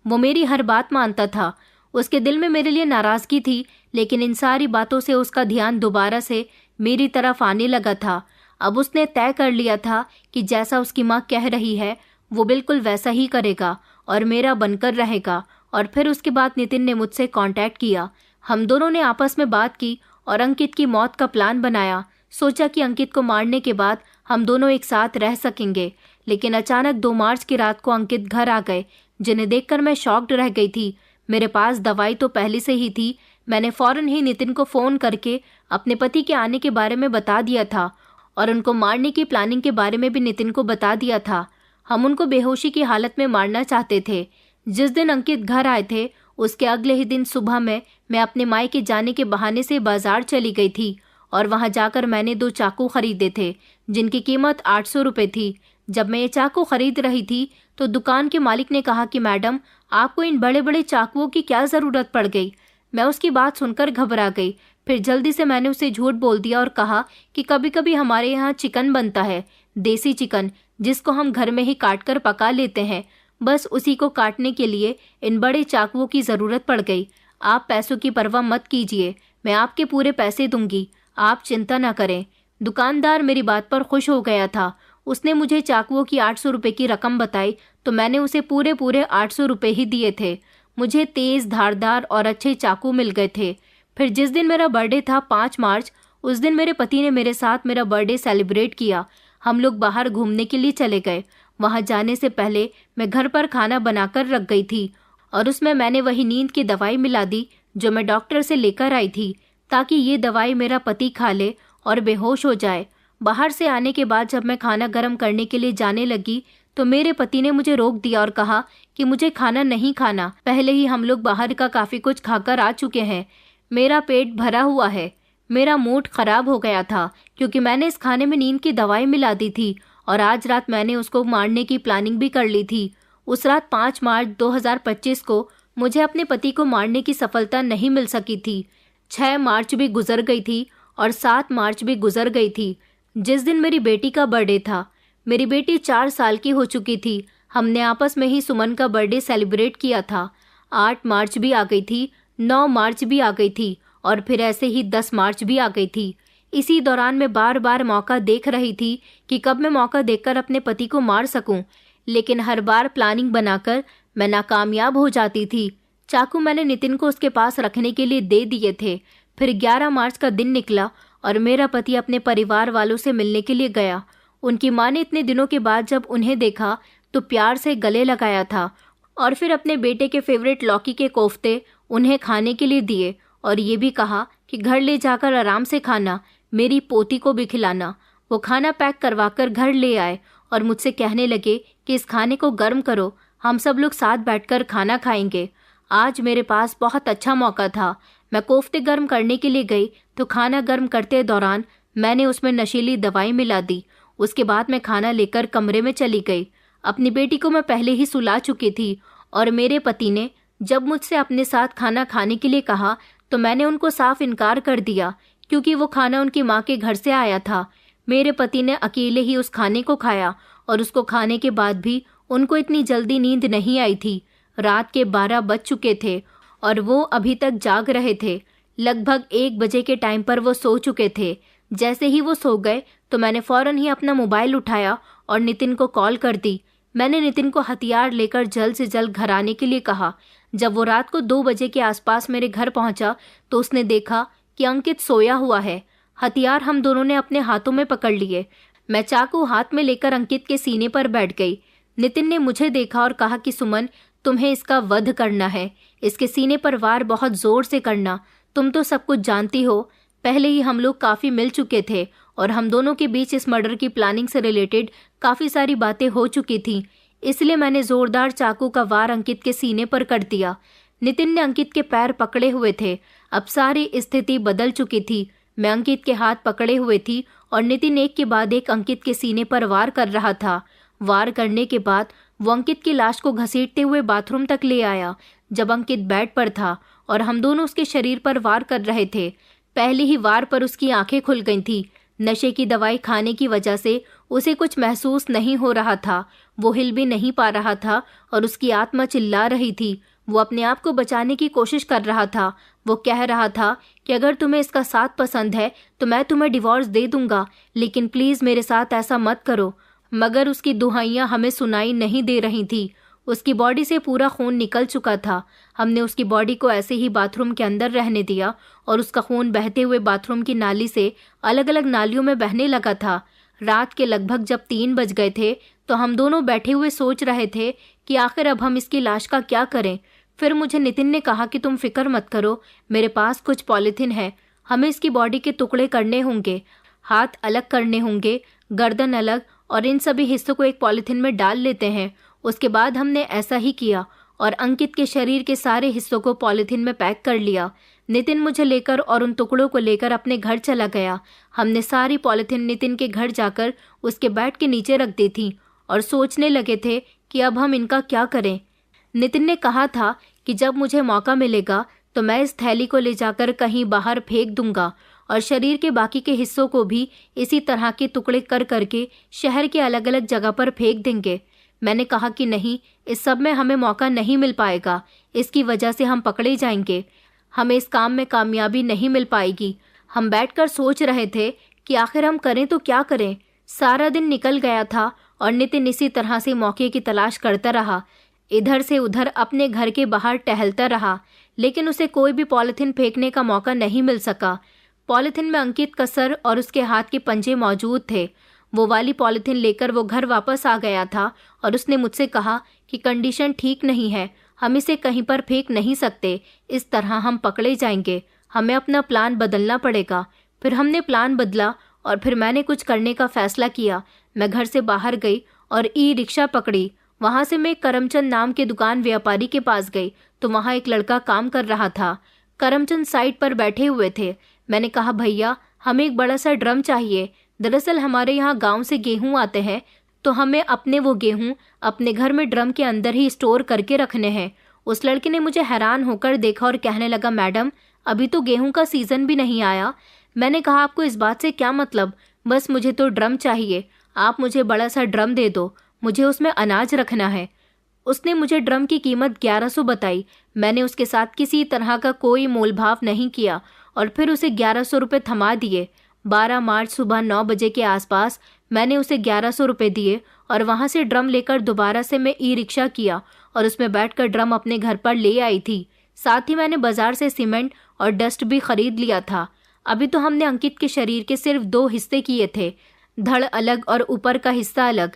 वो मेरी हर बात मानता था। उसके दिल में मेरे लिए नाराज़गी थी, लेकिन इन सारी बातों से उसका ध्यान दोबारा से मेरी तरफ आने लगा था। अब उसने तय कर लिया था कि जैसा उसकी माँ कह रही है वो बिल्कुल वैसा ही करेगा और मेरा बनकर रहेगा। और फिर उसके बाद नितिन ने मुझसे कांटेक्ट किया। हम दोनों ने आपस में बात की और अंकित की मौत का प्लान बनाया। सोचा कि अंकित को मारने के बाद हम दोनों एक साथ रह सकेंगे। लेकिन अचानक 2 मार्च की रात को अंकित घर आ गए, जिन्हें देखकर मैं शॉक्ड रह गई थी। मेरे पास दवाई तो पहले से ही थी। मैंने फौरन ही नितिन को फ़ोन करके अपने पति के आने के बारे में बता दिया था और उनको मारने की प्लानिंग के बारे में भी नितिन को बता दिया था। हम उनको बेहोशी की हालत में मारना चाहते थे। जिस दिन अंकित घर आए थे उसके अगले ही दिन सुबह में मैं अपने मायके जाने के बहाने से बाजार चली गई थी और वहां जाकर मैंने 2 चाकू खरीदे थे जिनकी कीमत 800 रुपये थी। जब मैं ये चाकू खरीद रही थी तो दुकान के मालिक ने कहा कि मैडम, आपको इन बड़े बड़े चाकुओं की क्या ज़रूरत पड़ गई। मैं उसकी बात सुनकर घबरा गई। फिर जल्दी से मैंने उसे झूठ बोल दिया और कहा कि कभी कभी हमारे यहाँ चिकन बनता है, देसी चिकन, जिसको हम घर में ही काट कर पका लेते हैं। बस उसी को काटने के लिए इन बड़े चाकुओं की ज़रूरत पड़ गई। आप पैसों की परवाह मत कीजिए, मैं आपके पूरे पैसे दूंगी, आप चिंता ना करें। दुकानदार मेरी बात पर खुश हो गया था। उसने मुझे चाकुओं की 800 रुपये की रकम बताई तो मैंने उसे पूरे 800 रुपये ही दिए थे। मुझे तेज़, धारदार और अच्छे चाकू मिल गए थे। फिर जिस दिन मेरा बर्थडे था 5 मार्च, उस दिन मेरे पति ने मेरे साथ मेरा बर्थडे सेलिब्रेट किया। हम लोग बाहर घूमने के लिए चले गए। वहाँ जाने से पहले मैं घर पर खाना बनाकर रख गई थी और उसमें मैंने वही नींद की दवाई मिला दी जो मैं डॉक्टर से लेकर आई थी, ताकि ये दवाई मेरा पति खा ले और बेहोश हो जाए। बाहर से आने के बाद जब मैं खाना गर्म करने के लिए जाने लगी तो मेरे पति ने मुझे रोक दिया और कहा कि मुझे खाना नहीं खाना, पहले ही हम लोग बाहर का काफ़ी कुछ खाकर आ चुके हैं। मेरा पेट भरा हुआ है। मेरा मूड ख़राब हो गया था क्योंकि मैंने इस खाने में नींद की दवाई मिला दी थी और आज रात मैंने उसको मारने की प्लानिंग भी कर ली थी। उस रात 5 मार्च 2025 को मुझे अपने पति को मारने की सफलता नहीं मिल सकी थी। 6 मार्च भी गुजर गई थी और 7 मार्च भी गुजर गई थी, जिस दिन मेरी बेटी का बर्थडे था। मेरी बेटी 4 साल की हो चुकी थी। हमने आपस में ही सुमन का बर्थडे सेलिब्रेट किया था। 8 मार्च भी आ गई थी, 9 मार्च भी आ गई थी और फिर ऐसे ही 10 मार्च भी आ गई थी। इसी दौरान मैं बार बार मौका देख रही थी कि कब मैं मौका देखकर अपने पति को मार सकूं, लेकिन हर बार प्लानिंग बनाकर मैं नाकामयाब हो जाती थी। चाकू मैंने नितिन को उसके पास रखने के लिए दे दिए थे। फिर 11 मार्च का दिन निकला और मेरा पति अपने परिवार वालों से मिलने के लिए गया। उनकी माँ ने इतने दिनों के बाद जब उन्हें देखा तो प्यार से गले लगाया था और फिर अपने बेटे के फेवरेट लौकी के कोफ्ते उन्हें खाने के लिए दिए और ये भी कहा कि घर ले जाकर आराम से खाना, मेरी पोती को भी खिलाना। वो खाना पैक करवाकर घर ले आए और मुझसे कहने लगे कि इस खाने को गर्म करो, हम सब लोग साथ बैठकर खाना खाएंगे। आज मेरे पास बहुत अच्छा मौका था। मैं कोफ्ते गर्म करने के लिए गई तो खाना गर्म करते दौरान मैंने उसमें नशीली दवाई मिला दी। उसके बाद मैं खाना लेकर कमरे में चली गई। अपनी बेटी को मैं पहले ही सुला चुकी थी और मेरे पति ने जब मुझसे अपने साथ खाना खाने के लिए कहा तो मैंने उनको साफ इनकार कर दिया, क्योंकि वो खाना उनकी माँ के घर से आया था। मेरे पति ने अकेले ही उस खाने को खाया और उसको खाने के बाद भी उनको इतनी जल्दी नींद नहीं आई थी। रात के 12 बज चुके थे और वो अभी तक जाग रहे थे। लगभग 1 बजे के टाइम पर वो सो चुके थे। जैसे ही वो सो गए तो मैंने फौरन ही अपना मोबाइल उठाया और नितिन को कॉल कर दी। मैंने नितिन को हथियार लेकर जल्द से जल्द घर आने के लिए कहा। जब वो रात को 2 बजे के आसपास मेरे घर पहुंचा तो उसने देखा कि अंकित सोया हुआ है। हथियार हम दोनों ने अपने हाथों में पकड़ लिए। मैं चाकू हाथ में लेकर अंकित के सीने पर बैठ गई। नितिन ने मुझे देखा और कहा कि सुमन, तुम्हें इसका वध करना है। इसके सीने पर वार बहुत जोर से करना। तुम तो सब कुछ जानती हो। पहले ही हम लोग काफ़ी मिल चुके थे और हम दोनों के बीच इस मर्डर की प्लानिंग से रिलेटेड काफ़ी सारी बातें हो चुकी थीं। इसलिए मैंने ज़ोरदार चाकू का वार अंकित के सीने पर कर दिया। नितिन ने अंकित के पैर पकड़े हुए थे। अब सारी स्थिति बदल चुकी थी। मैं अंकित के हाथ पकड़े हुए थी और नितिन एक के बाद एक अंकित के सीने पर वार कर रहा था। वार करने के बाद वो अंकित की लाश को घसीटते हुए बाथरूम तक ले आया। जब अंकित बेड पर था और हम दोनों उसके शरीर पर वार कर रहे थे, पहले ही वार पर उसकी आंखें खुल गई थी। नशे की दवाई खाने की वजह से उसे कुछ महसूस नहीं हो रहा था। वो हिल भी नहीं पा रहा था और उसकी आत्मा चिल्ला रही थी। वो अपने आप को बचाने की कोशिश कर रहा था। वो कह रहा था कि अगर तुम्हें इसका साथ पसंद है तो मैं तुम्हें डिवोर्स दे दूंगा, लेकिन प्लीज़ मेरे साथ ऐसा मत करो। मगर उसकी दुहाइयाँ हमें सुनाई नहीं दे रही थी। उसकी बॉडी से पूरा खून निकल चुका था। हमने उसकी बॉडी को ऐसे ही बाथरूम के अंदर रहने दिया और उसका खून बहते हुए बाथरूम की नाली से अलग अलग नालियों में बहने लगा था। रात के लगभग जब 3 बज गए थे तो हम दोनों बैठे हुए सोच रहे थे कि आखिर अब हम इसकी लाश का क्या करें। फिर मुझे नितिन ने कहा कि तुम फिक्र मत करो, मेरे पास कुछ पॉलीथिन है। हमें इसकी बॉडी के टुकड़े करने होंगे, हाथ अलग करने होंगे, गर्दन अलग, और इन सभी हिस्सों को एक पॉलीथिन में डाल लेते हैं। उसके बाद हमने ऐसा ही किया और अंकित के शरीर के सारे हिस्सों को पॉलीथिन में पैक कर लिया। नितिन मुझे लेकर और उन टुकड़ों को लेकर अपने घर चला गया। हमने सारी पॉलीथिन नितिन के घर जाकर उसके बेड के नीचे रख दी थी और सोचने लगे थे कि अब हम इनका क्या करें। नितिन ने कहा था कि जब मुझे मौका मिलेगा तो मैं इस थैली को ले जाकर कहीं बाहर फेंक दूंगा और शरीर के बाकी के हिस्सों को भी इसी तरह के टुकड़े कर करके शहर के अलग अलग जगह पर फेंक देंगे। मैंने कहा कि नहीं, इस सब में हमें मौका नहीं मिल पाएगा। इसकी वजह से हम पकड़े जाएंगे। हमें इस काम में कामयाबी नहीं मिल पाएगी। हम बैठकर सोच रहे थे कि आखिर हम करें तो क्या करें। सारा दिन निकल गया था और नितिन इसी तरह से मौके की तलाश करता रहा। इधर से उधर अपने घर के बाहर टहलता रहा, लेकिन उसे कोई भी पॉलीथिन फेंकने का मौका नहीं मिल सका। पॉलीथिन में अंकित का सर और उसके हाथ के पंजे मौजूद थे। वो वाली पॉलीथिन लेकर वो घर वापस आ गया था और उसने मुझसे कहा कि कंडीशन ठीक नहीं है, हम इसे कहीं पर फेंक नहीं सकते, इस तरह हम पकड़े जाएंगे, हमें अपना प्लान बदलना पड़ेगा। फिर हमने प्लान बदला और फिर मैंने कुछ करने का फैसला किया। मैं घर से बाहर गई और ई-रिक्शा पकड़ी। वहाँ से मैं करमचंद नाम के दुकान व्यापारी के पास गई तो वहाँ एक लड़का काम कर रहा था। करमचंद साइड पर बैठे हुए थे। मैंने कहा, भैया हमें एक बड़ा सा ड्रम चाहिए। दरअसल हमारे यहाँ गांव से गेहूं आते हैं तो हमें अपने वो गेहूं अपने घर में ड्रम के अंदर ही स्टोर करके रखने हैं। उस लड़के ने मुझे हैरान होकर देखा और कहने लगा, मैडम अभी तो गेहूं का सीज़न भी नहीं आया। मैंने कहा, आपको इस बात से क्या मतलब, बस मुझे तो ड्रम चाहिए। आप मुझे बड़ा सा ड्रम दे दो, मुझे उसमें अनाज रखना है। उसने मुझे ड्रम की कीमत 1100 बताई। मैंने उसके साथ किसी तरह का कोई मोलभाव नहीं किया और फिर उसे 1100 रुपये थमा दिए। 12 मार्च सुबह 9 बजे के आसपास मैंने उसे 1100 रुपये दिए और वहाँ से ड्रम लेकर दोबारा से मैं ई-रिक्शा किया और उसमें बैठकर ड्रम अपने घर पर ले आई थी। साथ ही मैंने बाजार से सीमेंट और डस्ट भी खरीद लिया था। अभी तो हमने अंकित के शरीर के सिर्फ 2 हिस्से किए थे, धड़ अलग और ऊपर का हिस्सा अलग।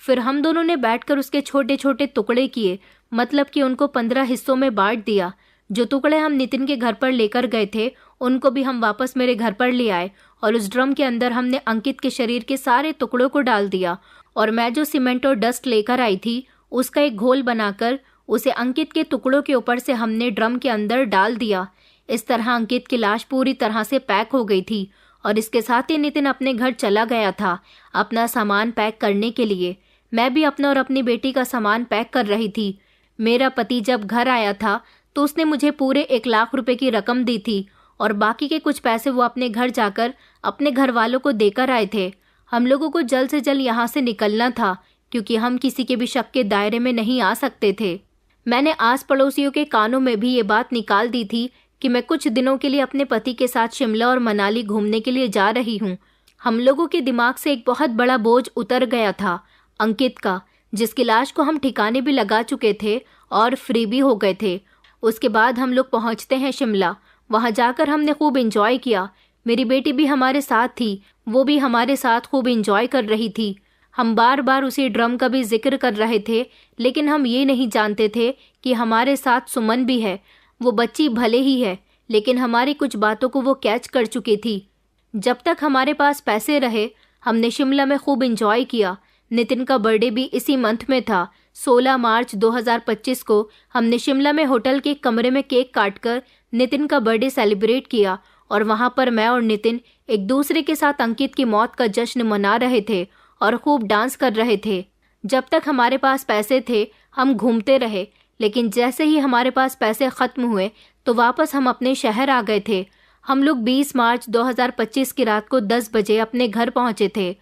फिर हम दोनों ने बैठकर उसके छोटे छोटे टुकड़े किए, मतलब कि उनको 15 हिस्सों में बांट दिया। जो टुकड़े हम नितिन के घर पर लेकर गए थे उनको भी हम वापस मेरे घर पर ले आए और उस ड्रम के अंदर हमने अंकित के शरीर के सारे टुकड़ों को डाल दिया और मैं जो सीमेंट और डस्ट लेकर आई थी उसका एक घोल बनाकर उसे अंकित के टुकड़ों के ऊपर से हमने ड्रम के अंदर डाल दिया। इस तरह अंकित की लाश पूरी तरह से पैक हो गई थी और इसके साथ ही नितिन अपने घर चला गया था अपना सामान पैक करने के लिए। मैं भी अपना और अपनी बेटी का सामान पैक कर रही थी। मेरा पति जब घर आया था तो उसने मुझे पूरे 1 लाख रुपए की रकम दी थी और बाकी के कुछ पैसे वो अपने घर जाकर अपने घर वालों को देकर आए थे। हम लोगों को जल्द से जल्द यहाँ से निकलना था क्योंकि हम किसी के भी शक के दायरे में नहीं आ सकते थे। मैंने आस पड़ोसियों के कानों में भी ये बात निकाल दी थी कि मैं कुछ दिनों के लिए अपने पति के साथ शिमला और मनाली घूमने के लिए जा रही हूँ। हम लोगों के दिमाग से एक बहुत बड़ा बोझ उतर गया था, अंकित का, जिसकी लाश को हम ठिकाने भी लगा चुके थे और फ्री भी हो गए थे। उसके बाद हम लोग पहुँचते हैं शिमला। वहाँ जाकर हमने खूब इंजॉय किया। मेरी बेटी भी हमारे साथ थी, वो भी हमारे साथ खूब इंजॉय कर रही थी। हम बार बार उसी ड्रम का भी जिक्र कर रहे थे, लेकिन हम ये नहीं जानते थे कि हमारे साथ सुमन भी है। वो बच्ची भले ही है, लेकिन हमारी कुछ बातों को वो कैच कर चुकी थी। जब तक हमारे पास पैसे रहे हमने शिमला में खूब इंजॉय किया। नितिन का बर्थडे भी इसी मंथ में था। 16 मार्च 2025 को हमने शिमला में होटल के कमरे में केक काटकर नितिन का बर्थडे सेलिब्रेट किया और वहाँ पर मैं और नितिन एक दूसरे के साथ अंकित की मौत का जश्न मना रहे थे और खूब डांस कर रहे थे। जब तक हमारे पास पैसे थे हम घूमते रहे, लेकिन जैसे ही हमारे पास पैसे खत्म हुए तो वापस हम अपने शहर आ गए थे। हम लोग 20 मार्च 2025 की रात को 10 बजे अपने घर पहुंचे थे।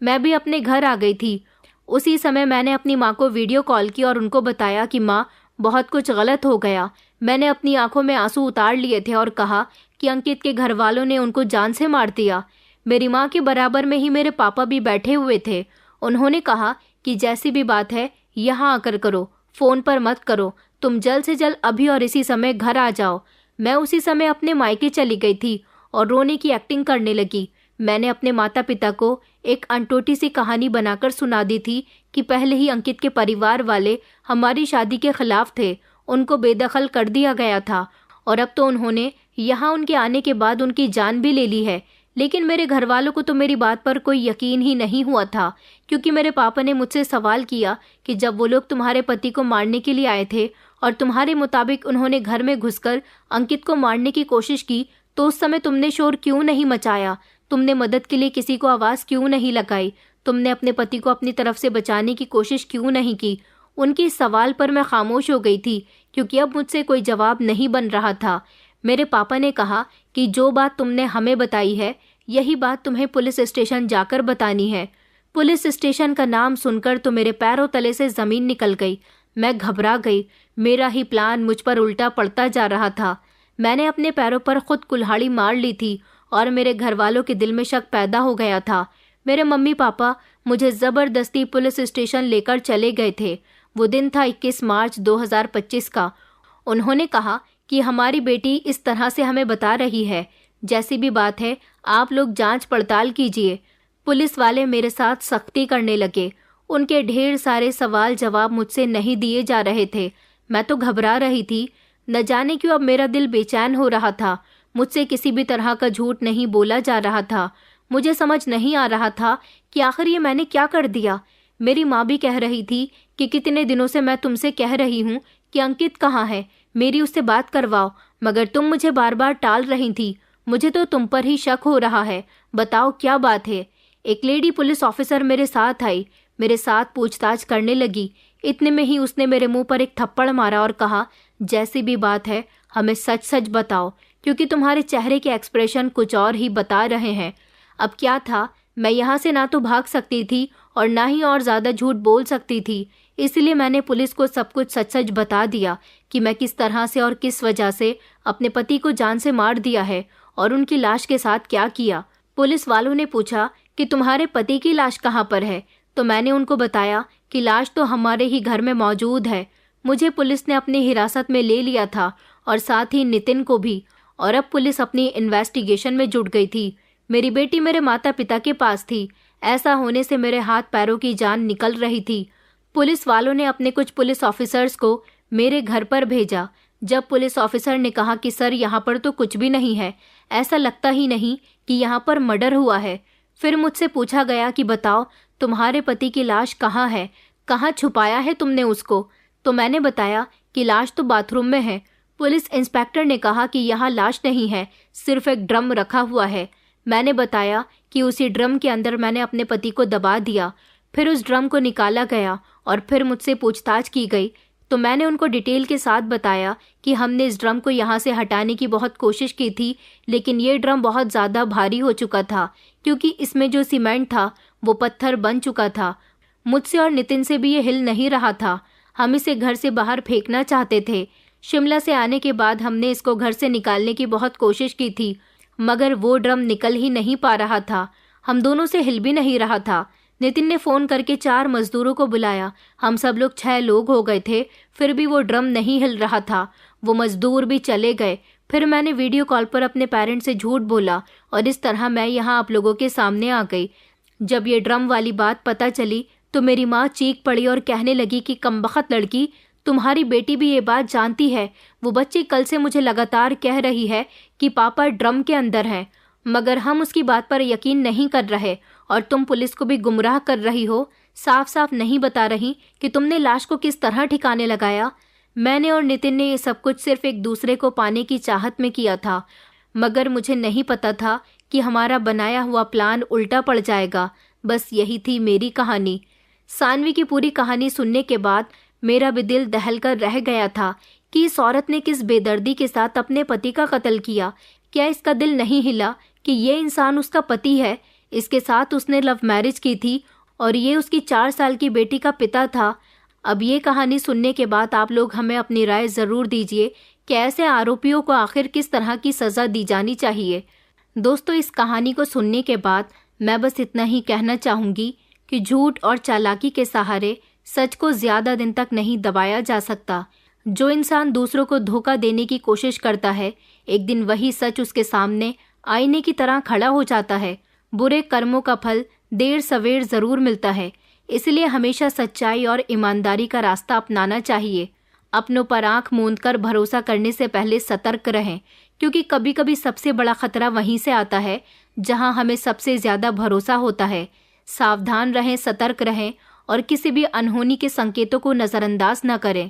मैं भी अपने घर आ गई थी। उसी समय मैंने अपनी माँ को वीडियो कॉल की और उनको बताया कि माँ, बहुत कुछ गलत हो गया। मैंने अपनी आंखों में आंसू उतार लिए थे और कहा कि अंकित के घर वालों ने उनको जान से मार दिया। मेरी माँ के बराबर में ही मेरे पापा भी बैठे हुए थे। उन्होंने कहा कि जैसी भी बात है यहाँ आकर करो, फ़ोन पर मत करो, तुम जल्द से जल्द अभी और इसी समय घर आ जाओ। मैं उसी समय अपने मायके चली गई थी और रोने की एक्टिंग करने लगी। मैंने अपने माता पिता को एक अनटोटी सी कहानी बनाकर सुना दी थी कि पहले ही अंकित के परिवार वाले हमारी शादी के खिलाफ थे, उनको बेदखल कर दिया गया था और अब तो उन्होंने यहाँ उनके आने के बाद उनकी जान भी ले ली है। लेकिन मेरे घर वालों को तो मेरी बात पर कोई यकीन ही नहीं हुआ था, क्योंकि मेरे पापा ने मुझसे सवाल किया कि जब वो लोग तुम्हारे पति को मारने के लिए आए थे और तुम्हारे मुताबिक उन्होंने घर में घुसकर अंकित को मारने की कोशिश की, तो उस समय तुमने शोर क्यों नहीं मचाया? तुमने मदद के लिए किसी को आवाज़ क्यों नहीं लगाई? तुमने अपने पति को अपनी तरफ से बचाने की कोशिश क्यों नहीं की? उनकी सवाल पर मैं खामोश हो गई थी, क्योंकि अब मुझसे कोई जवाब नहीं बन रहा था। मेरे पापा ने कहा कि जो बात तुमने हमें बताई है यही बात तुम्हें पुलिस स्टेशन जाकर बतानी है। पुलिस स्टेशन का नाम सुनकर तो मेरे पैरों तले से ज़मीन निकल गई। मैं घबरा गई। मेरा ही प्लान मुझ पर उल्टा पड़ता जा रहा था। मैंने अपने पैरों पर खुद कुल्हाड़ी मार ली थी और मेरे घर वालों के दिल में शक पैदा हो गया था। मेरे मम्मी पापा मुझे ज़बरदस्ती पुलिस स्टेशन लेकर चले गए थे। वो दिन था 21 मार्च 2025 का। उन्होंने कहा कि हमारी बेटी इस तरह से हमें बता रही है, जैसी भी बात है आप लोग जांच पड़ताल कीजिए। पुलिस वाले मेरे साथ सख्ती करने लगे। उनके ढेर सारे सवाल जवाब मुझसे नहीं दिए जा रहे थे। मैं तो घबरा रही थी। न जाने क्यों अब मेरा दिल बेचैन हो रहा था। मुझसे किसी भी तरह का झूठ नहीं बोला जा रहा था। मुझे समझ नहीं आ रहा था कि आखिर ये मैंने क्या कर दिया। मेरी माँ भी कह रही थी कि कितने दिनों से मैं तुमसे कह रही हूँ कि अंकित कहाँ है, मेरी उससे बात करवाओ, मगर तुम मुझे बार बार टाल रही थी। मुझे तो तुम पर ही शक हो रहा है, बताओ क्या बात है। एक लेडी पुलिस ऑफिसर मेरे साथ आई, मेरे साथ पूछताछ करने लगी। इतने में ही उसने मेरे मुंह पर एक थप्पड़ मारा और कहा, जैसी भी बात है हमें सच सच बताओ, क्योंकि तुम्हारे चेहरे के एक्सप्रेशन कुछ और ही बता रहे हैं। अब क्या था, मैं यहाँ से ना तो भाग सकती थी और ना ही और ज़्यादा झूठ बोल सकती थी। इसलिए मैंने पुलिस को सब कुछ सच सच बता दिया कि मैं किस तरह से और किस वजह से अपने पति को जान से मार दिया है और उनकी लाश के साथ क्या किया। पुलिस वालों ने पूछा कि तुम्हारे पति की लाश कहाँ पर है, तो मैंने उनको बताया कि लाश तो हमारे ही घर में मौजूद है। मुझे पुलिस ने अपनी हिरासत में ले लिया था और साथ ही नितिन को भी, और अब पुलिस अपनी इन्वेस्टिगेशन में जुट गई थी। मेरी बेटी मेरे माता पिता के पास थी। ऐसा होने से मेरे हाथ पैरों की जान निकल रही थी। पुलिस वालों ने अपने कुछ पुलिस ऑफिसर्स को मेरे घर पर भेजा। जब पुलिस ऑफिसर ने कहा कि सर यहाँ पर तो कुछ भी नहीं है, ऐसा लगता ही नहीं कि यहाँ पर मर्डर हुआ है। फिर मुझसे पूछा गया कि बताओ तुम्हारे पति की लाश कहाँ है, कहाँ छुपाया है तुमने उसको। तो मैंने बताया कि लाश तो बाथरूम में है। पुलिस इंस्पेक्टर ने कहा कि यहाँ लाश नहीं है, सिर्फ एक ड्रम रखा हुआ है। मैंने बताया कि उसी ड्रम के अंदर मैंने अपने पति को दबा दिया। फिर उस ड्रम को निकाला गया और फिर मुझसे पूछताछ की गई तो मैंने उनको डिटेल के साथ बताया कि हमने इस ड्रम को यहाँ से हटाने की बहुत कोशिश की थी, लेकिन ये ड्रम बहुत ज़्यादा भारी हो चुका था क्योंकि इसमें जो सीमेंट था वो पत्थर बन चुका था। मुझसे और नितिन से भी ये हिल नहीं रहा था। हम इसे घर से बाहर फेंकना चाहते थे। शिमला से आने के बाद हमने इसको घर से निकालने की बहुत कोशिश की थी, मगर वो ड्रम निकल ही नहीं पा रहा था। हम दोनों से हिल भी नहीं रहा था। नितिन ने फ़ोन करके 4 मजदूरों को बुलाया। हम सब लोग 6 लोग हो गए थे, फिर भी वो ड्रम नहीं हिल रहा था। वो मजदूर भी चले गए। फिर मैंने वीडियो कॉल पर अपने पेरेंट्स से झूठ बोला और इस तरह मैं यहाँ आप लोगों के सामने आ गई। जब ये ड्रम वाली बात पता चली तो मेरी माँ चीख पड़ी और कहने लगी कि कमबख्त लड़की, तुम्हारी बेटी भी ये बात जानती है। वो बच्ची कल से मुझे लगातार कह रही है कि पापा ड्रम के अंदर हैं, मगर हम उसकी बात पर यकीन नहीं कर रहे और तुम पुलिस को भी गुमराह कर रही हो। साफ साफ नहीं बता रही कि तुमने लाश को किस तरह ठिकाने लगाया। मैंने और नितिन ने ये सब कुछ सिर्फ एक दूसरे को पाने की चाहत में किया था, मगर मुझे नहीं पता था कि हमारा बनाया हुआ प्लान उल्टा पड़ जाएगा। बस यही थी मेरी कहानी। सानवी की पूरी कहानी सुनने के बाद मेरा भी दिल दहल कर रह गया था कि इस औरत ने किस बेदर्दी के साथ अपने पति का कत्ल किया। क्या इसका दिल नहीं हिला कि ये इंसान उसका पति है? इसके साथ उसने लव मैरिज की थी और ये उसकी 4 साल की बेटी का पिता था। अब ये कहानी सुनने के बाद आप लोग हमें अपनी राय ज़रूर दीजिए कि ऐसे आरोपियों को आखिर किस तरह की सज़ा दी जानी चाहिए। दोस्तों, इस कहानी को सुनने के बाद मैं बस इतना ही कहना चाहूँगी कि झूठ और चालाकी के सहारे सच को ज़्यादा दिन तक नहीं दबाया जा सकता। जो इंसान दूसरों को धोखा देने की कोशिश करता है, एक दिन वही सच उसके सामने आईने की तरह खड़ा हो जाता है। बुरे कर्मों का फल देर सवेर ज़रूर मिलता है, इसलिए हमेशा सच्चाई और ईमानदारी का रास्ता अपनाना चाहिए। अपनों पर आंख मूंद कर भरोसा करने से पहले सतर्क रहें, क्योंकि कभी कभी सबसे बड़ा खतरा वहीं से आता है जहां हमें सबसे ज़्यादा भरोसा होता है। सावधान रहें, सतर्क रहें और किसी भी अनहोनी के संकेतों को नज़रअंदाज न करें।